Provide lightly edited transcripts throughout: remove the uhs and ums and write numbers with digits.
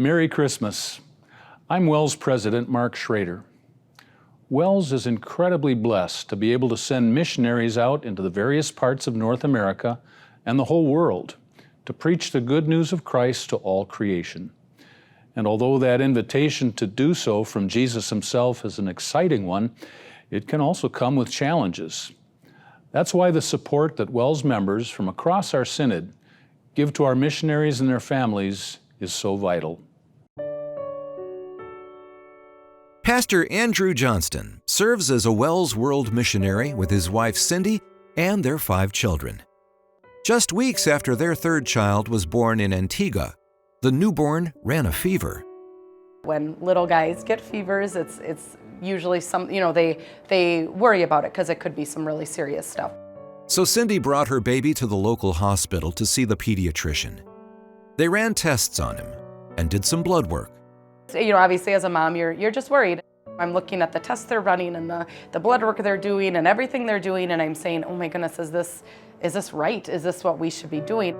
Merry Christmas. I'm WELS President Mark Schrader. WELS is incredibly blessed to be able to send missionaries out into the various parts of North America and the whole world to preach the good news of Christ to all creation. And although that invitation to do so from Jesus himself is an exciting one, it can also come with challenges. That's why the support that WELS members from across our synod give to our missionaries and their families is so vital. Pastor Andrew Johnston serves as a WELS World missionary with his wife Cindy and their 5 children. Just weeks after their 3rd child was born in Antigua, the newborn ran a fever. When little guys get fevers, it's usually they worry about it because it could be some really serious stuff. So Cindy brought her baby to the local hospital to see the pediatrician. They ran tests on him and did some blood work. Obviously as a mom, you're just worried. I'm looking at the tests they're running and the blood work they're doing and everything they're doing, and I'm saying, oh my goodness, is this right? Is this what we should be doing?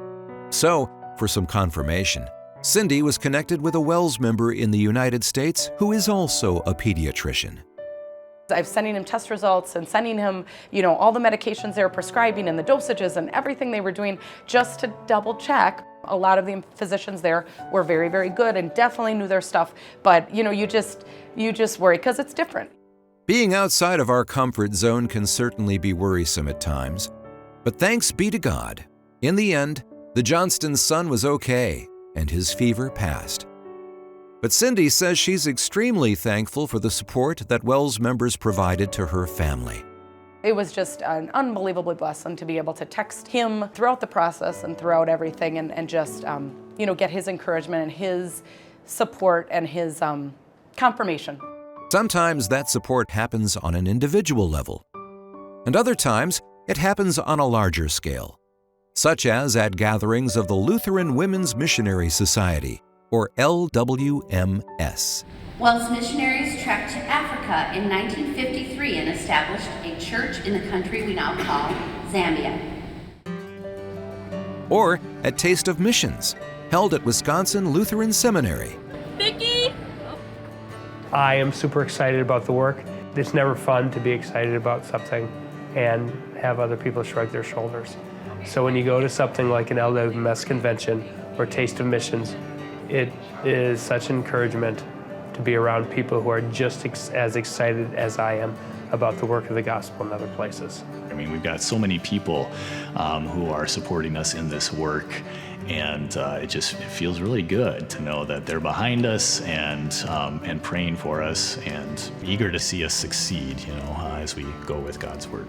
So, for some confirmation, Cindy was connected with a WELS member in the United States who is also a pediatrician. I'm sending him test results and sending him, all the medications they were prescribing and the dosages and everything they were doing just to double check. A lot of the physicians there were very, very good and definitely knew their stuff, but you just worry because it's different. Being outside of our comfort zone can certainly be worrisome at times, but thanks be to God, in the end, the Johnston's son was okay and his fever passed. But Cindy says she's extremely thankful for the support that WELS members provided to her family. It was just an unbelievably blessing to be able to text him throughout the process and throughout everything and just, get his encouragement and his support and his confirmation. Sometimes that support happens on an individual level, and other times it happens on a larger scale, such as at gatherings of the Lutheran Women's Missionary Society, or LWMS. WELS missionaries trekked to Africa in 1953 and established a church in the country we now call Zambia. Or at Taste of Missions, held at Wisconsin Lutheran Seminary. Vicky! I am super excited about the work. It's never fun to be excited about something and have other people shrug their shoulders. So when you go to something like an LWMS convention or Taste of Missions, it is such an encouragement to be around people who are just as excited as I am about the work of the gospel in other places. We've got so many people who are supporting us in this work, and it feels really good to know that they're behind us and praying for us and eager to see us succeed, as we go with God's word.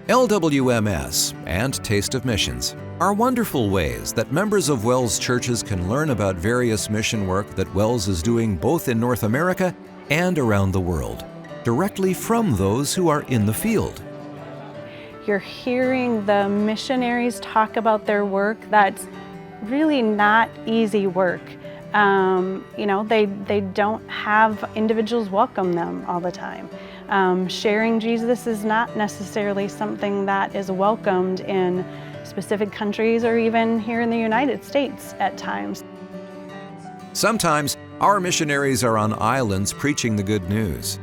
LWMS and Taste of Missions are wonderful ways that members of WELS churches can learn about various mission work that WELS is doing both in North America and around the world, directly from those who are in the field. You're hearing the missionaries talk about their work. That's really not easy work. They don't have individuals welcome them all the time. Sharing Jesus is not necessarily something that is welcomed in specific countries or even here in the United States at times. Sometimes our missionaries are on islands preaching the good news.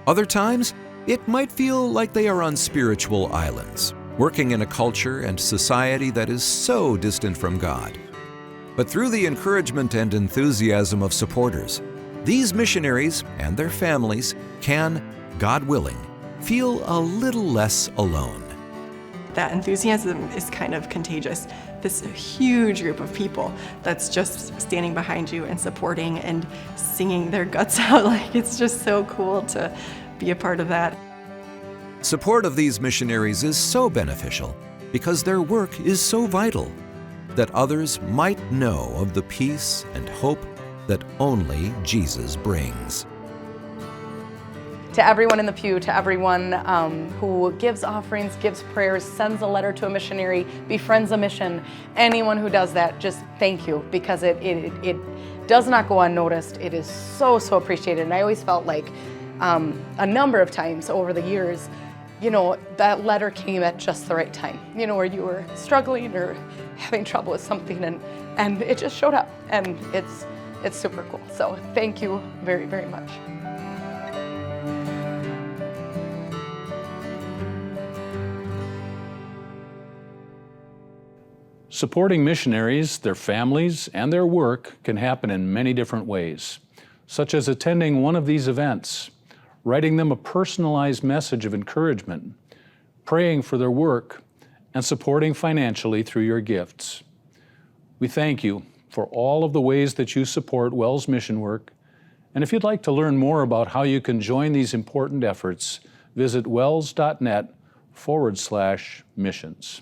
Other times, it might feel like they are on spiritual islands, working in a culture and society that is so distant from God. But through the encouragement and enthusiasm of supporters, these missionaries and their families can, God willing, feel a little less alone. That enthusiasm is kind of contagious. This huge group of people that's just standing behind you and supporting and singing their guts out. It's just so cool to be a part of that. Support of these missionaries is so beneficial because their work is so vital that others might know of the peace and hope that only Jesus brings. To everyone in the pew, to everyone who gives offerings, gives prayers, sends a letter to a missionary, befriends a mission, anyone who does that, just thank you, because it does not go unnoticed. It is so, so appreciated. And I always felt like a number of times over the years, you know, that letter came at just the right time, you know, where you were struggling or having trouble with something, and it just showed up, and it's super cool. So thank you very, very much. Supporting missionaries, their families, and their work can happen in many different ways, such as attending one of these events, writing them a personalized message of encouragement, praying for their work, and supporting financially through your gifts. We thank you for all of the ways that you support WELS mission work, and if you'd like to learn more about how you can join these important efforts, visit wels.net/missions.